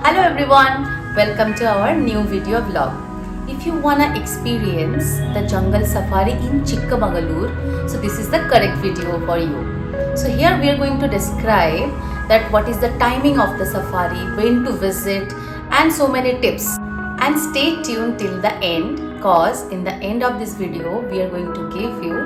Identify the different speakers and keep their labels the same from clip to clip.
Speaker 1: Hello everyone, welcome to our new video vlog. If you wanna experience the jungle safari in Chikmagalur, so this is the correct video for you. So here we are going to describe that what is the timing of the safari, when to visit and so many tips. And stay tuned till the end cause in the end of this video we are going to give you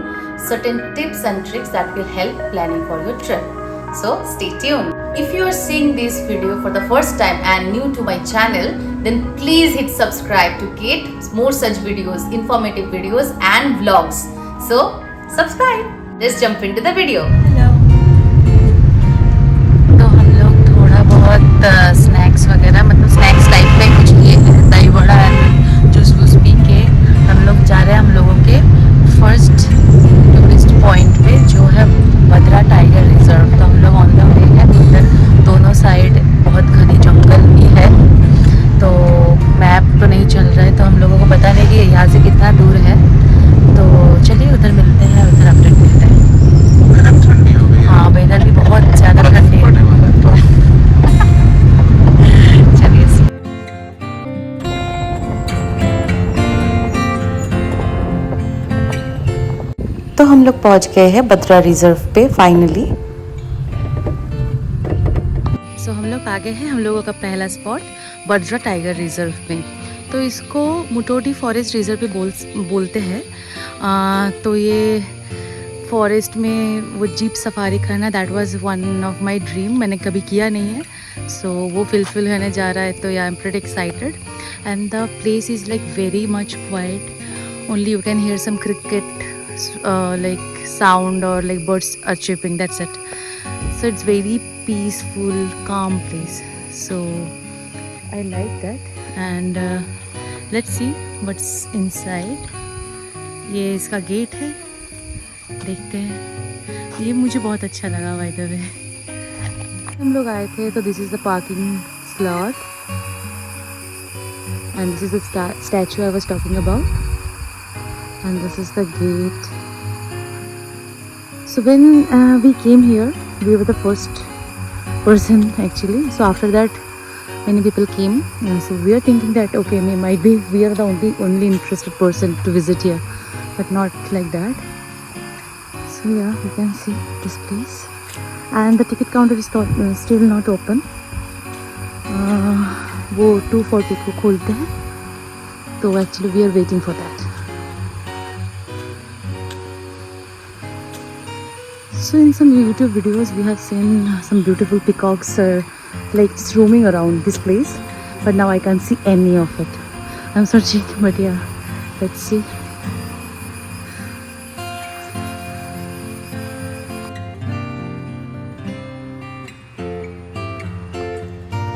Speaker 1: certain tips and tricks that will help planning for your trip. So stay tuned. If you are seeing this video for the first time and new to my channel, then please hit subscribe to get more such videos, informative videos and vlogs. So subscribe. Let's jump into the video. Hello. तो हम लोग थोड़ा बहुत snacks वगैरह मतलब snacks type में कुछ लिए हैं, दही बड़ा एंड जूस वूस पी के हम लोग जा रहे हैं हम लोगों के फर्स्ट टूरिस्ट पॉइंट पे जो है भद्रा टाइगर रिजर्व। तो हम लोग ऑन द वे हैं, उधर दोनों साइड बहुत घनी जंगल भी है। तो मैप तो नहीं चल रहा है तो हम लोगों को पता नहीं कि यहाँ से कितना दूर है। तो चलिए उधर मिलते हैं, उधर अपडेट मिलते हैं। ठंडी हो गई। हाँ वेदर भी बहुत ज़्यादा ठंडी है। चलिए तो हम लोग पहुँच गए हैं भद्रा रिजर्व पे फाइनली। सो हम लोग आगे हैं, हम लोगों का पहला स्पॉट भद्रा टाइगर रिजर्व में। तो इसको मुटोडी फॉरेस्ट रिजर्व पे बोलते हैं। तो ये फॉरेस्ट में वो जीप सफारी करना that was one of my dream. मैंने कभी किया नहीं है, सो वो फुलफिल होने जा रहा है। तो I am pretty excited and the place is like very much quiet. Only you can hear some cricket like sound or like birds are chirping, that's it. So it's very peaceful, calm place, so I like that and let's see what's inside. ये इसका gate है, देखते हैं। ये मुझे बहुत अच्छा लगा बाय द वे। हम लोग आए थे तो this is the parking slot and this is the statue I was talking about. And this is the gate. So when we came here, we were the first person actually. So after that, many people came. So we are thinking that okay, might be we are the only interested person to visit here, but not like that. So yeah, you can see this place, and the ticket counter is still not open. वो 2:40 को खोलते हैं, तो actually we are waiting for that. So in some YouTube videos we have seen some beautiful peacocks like just roaming around this place, but now I can't see any of it. I'm searching, but yeah, let's see.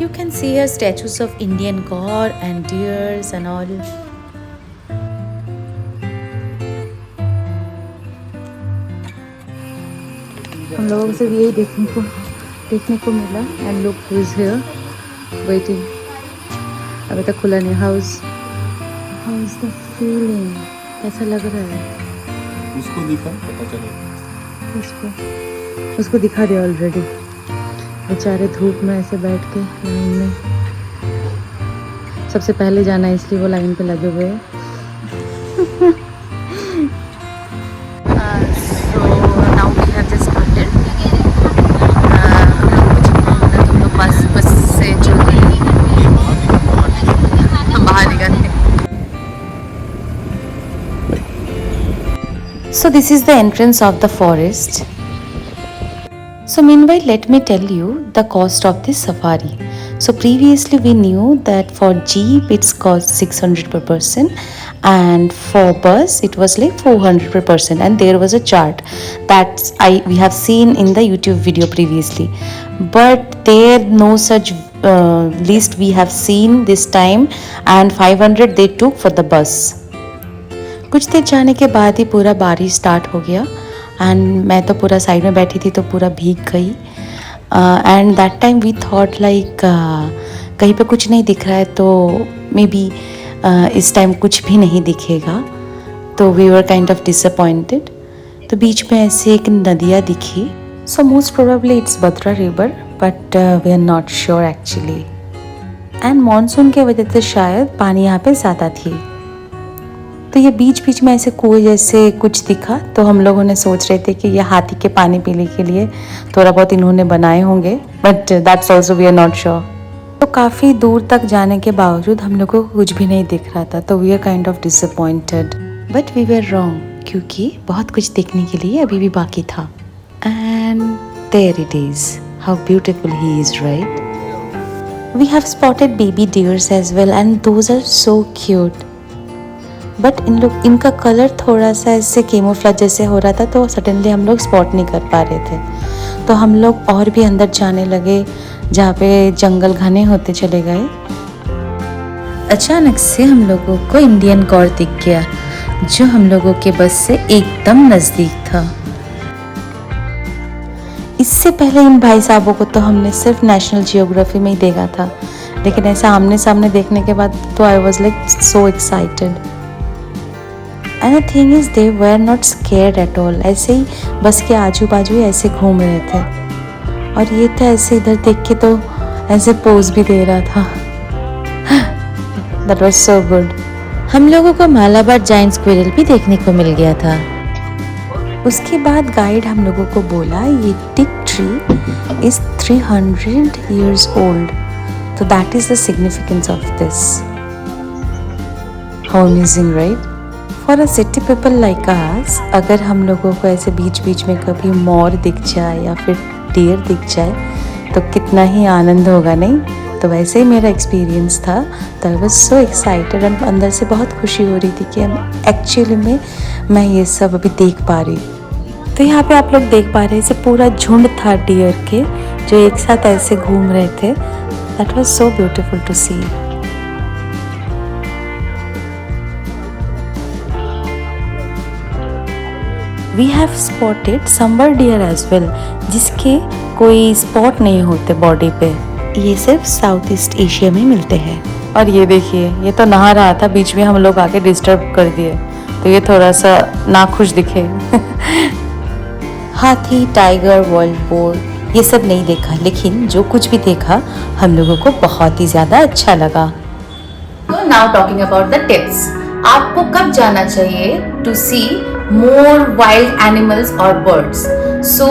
Speaker 1: You can see here statues of Indian god and deers and all. हम लोगों को सिर्फ यही देखने को मिला and look who is here waiting. अभी तक खुला नहीं। हाउ इज द फीलिंग, कैसा लग रहा है?
Speaker 2: उसको दिखा पता चलेगा।
Speaker 1: उसको दिखा दिया ऑलरेडी। बेचारे धूप में ऐसे बैठ के लाइन में, सबसे पहले जाना है इसलिए वो लाइन पे लगे हुए हैं। So this is the entrance of the forest. So meanwhile, let me tell you the cost of this safari. So previously we knew that for jeep it's cost 600 per person and for bus it was like 400 per person, and there was a chart that we have seen in the YouTube video previously, but there no such list we have seen this time, and 500 they took for the bus. कुछ देर जाने के बाद ही पूरा बारिश start हो गया and मैं तो पूरा साइड में बैठी थी तो पूरा भीग गई। And that time we thought like कहीं पे कुछ नहीं दिख रहा है तो मे बी इस टाइम कुछ भी नहीं दिखेगा, तो we were kind of disappointed. तो बीच में ऐसे एक नदियाँ दिखी। So most probably it's Bhadra river, but we are not sure actually. And monsoon के वजह से शायद पानी यहाँ पे ज़्यादा थी। तो ये बीच बीच में ऐसे कुएं जैसे कुछ दिखा, तो हम लोगों ने सोच रहे थे कि ये हाथी के पानी पीने के लिए थोड़ा बहुत इन्होंने बनाए होंगे, but that's also we are not sure. तो काफ़ी दूर तक जाने के बावजूद हम लोगों को कुछ भी नहीं दिख रहा था, तो we are kind of disappointed, but we were wrong, क्योंकि बहुत कुछ देखने के लिए अभी भी बाकी था। And there it is, how beautiful he is, right? We have spotted baby deers as well and those are so cute. But इनका कलर थोड़ा सा ऐसे केमोफ्लेज जैसे हो रहा था, तो सडनली हम लोग स्पॉट नहीं कर पा रहे थे। तो हम लोग और भी अंदर जाने लगे, जहाँ पे जंगल घने होते चले गए। अचानक से हम लोगों को इंडियन गौर दिख गया, जो हम लोगों के बस से एकदम नज़दीक था। इससे पहले इन भाई साहबों को तो हमने सिर्फ नेशनल जियोग्राफी में ही देखा था, लेकिन ऐसा आमने सामने देखने के बाद तो I was like so excited. And the thing is they were not scared at all, ऐसे ही बस के आजू बाजू ही ऐसे घूम रहे थे, और ये तो ऐसे इधर देख के तो ऐसे पोज भी दे रहा था। That was so good. हम लोगों को मालाबार जायंट स्क्विरल भी देखने को मिल गया था। उसके बाद गाइड हम लोगों को बोला ये टिक ट्री इज 300 years old, तो that is the significance of this. How amazing, right? For a city people like us, अगर हम लोगों को ऐसे बीच बीच में कभी मोर दिख जाए या फिर डियर दिख जाए तो कितना ही आनंद होगा, नहीं? तो वैसे ही मेरा एक्सपीरियंस था। तो I was so excited and अंदर से बहुत खुशी हो रही थी कि एक्चुअली में मैं ये सब अभी देख पा रही। तो यहाँ पे आप लोग देख पा रहे हैं, पूरा झुंड था डियर के, जो एक साथ ऐसे घूम रहे थे। That was so beautiful to see. We have spotted sambar deer as well, जिसके कोई स्पॉट नहीं होते बॉडी पे, ये सिर्फ साउथ ईस्ट एशिया में मिलते हैं। और ये देखिए, ये तो नहा रहा था, बीच में हम लोग आके डिस्टर्ब कर दिए, तो ये थोड़ा सा नाखुश दिखे। हाथी, टाइगर, वर्ल्ड बोर ये सब नहीं देखा, लेकिन जो कुछ भी देखा हम लोगों को बहुत ही ज़्यादा अच्छा लगा।
Speaker 3: So now talking about the tips, आपको कब जाना चाहिए to see more wild animals or birds? So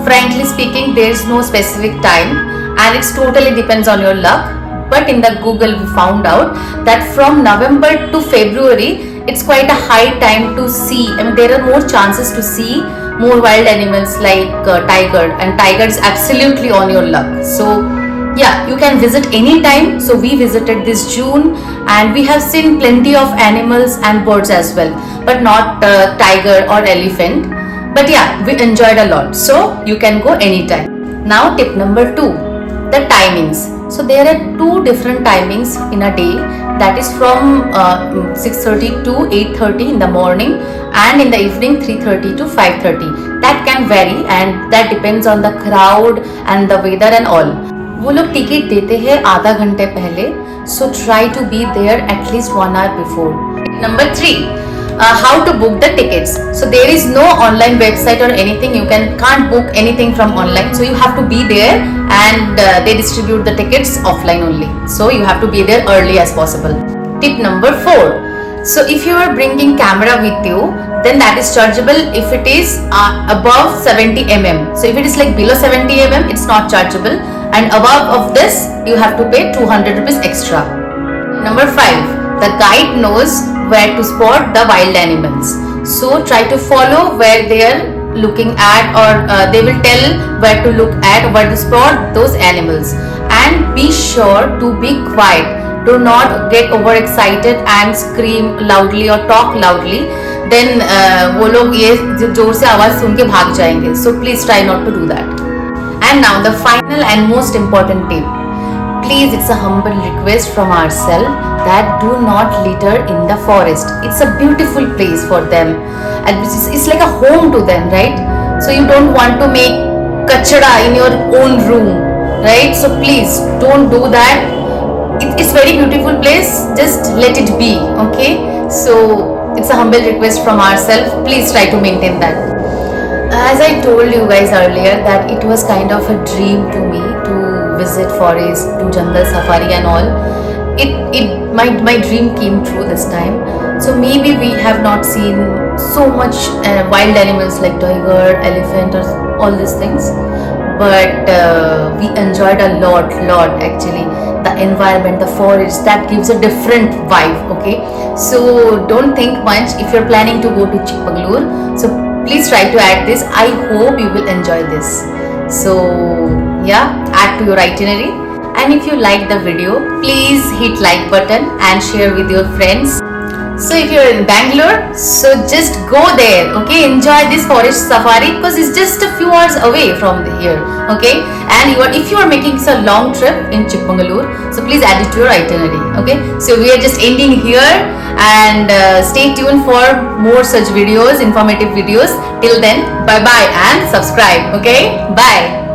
Speaker 3: frankly speaking, there is no specific time and it totally depends on your luck. But in the Google we found out that from November to February, it's quite a high time to see. I mean, there are more chances to see more wild animals like tiger, and tiger is absolutely on your luck. So yeah, you can visit anytime. So we visited this June and we have seen plenty of animals and birds as well, but not tiger or elephant. But yeah, we enjoyed a lot. So you can go anytime. Now tip number 2, the timings. So there are 2 different timings in a day, that is from 6:30 to 8:30 in the morning, and in the evening 3:30 to 5:30. That can vary and that depends on the crowd and the weather and all. वो लोग ticket देते हैं आधा घंटे पहले, so try to be there at least 1 hour before. Number 3, how to book the tickets. So there is no online website or anything, you can't book anything from online, so you have to be there and they distribute the tickets offline only, so you have to be there early as possible. Tip number 4, so if you are bringing camera with you, then that is chargeable if it is above 70 mm. So if it is like below 70 mm, it's not chargeable, and above of this you have to pay 200 rupees extra. Number 5, the guide knows where to spot the wild animals, so try to follow where they are looking at, or they will tell where to look at, where to spot those animals, and be sure to be quiet. Do not get overexcited and scream loudly or talk loudly, then वो लोग ये जोर से आवाज सुन के भाग जाएंगे, so please try not to do that. And now the final and most important tip, please, it's a humble request from ourselves that do not litter in the forest. It's a beautiful place for them and it's like a home to them, right? So you don't want to make kachra in your own room, right? So please don't do that. It's very beautiful place, just let it be, okay? So it's a humble request from ourselves, please try to maintain that. As I told you guys earlier that it was kind of a dream to me to visit forest, do jungle safari and all. my dream came true this time. So maybe we have not seen so much wild animals like tiger, elephant, or all these things, but we enjoyed a lot actually. The environment, the forest, that gives a different vibe. Okay, so don't think much if you're planning to go to Chikmagalur. So please try to add this. I hope you will enjoy this. So yeah, add to your itinerary. And if you like the video, please hit like button and share with your friends. So if you're in Bangalore, so just go there, okay? Enjoy this forest safari because it's just a few hours away from here, okay? And if you are making a long trip in Chikmagalur, so please add it to your itinerary, okay? So we are just ending here, and stay tuned for more such videos, informative videos. Till then, bye bye and subscribe, okay? Bye.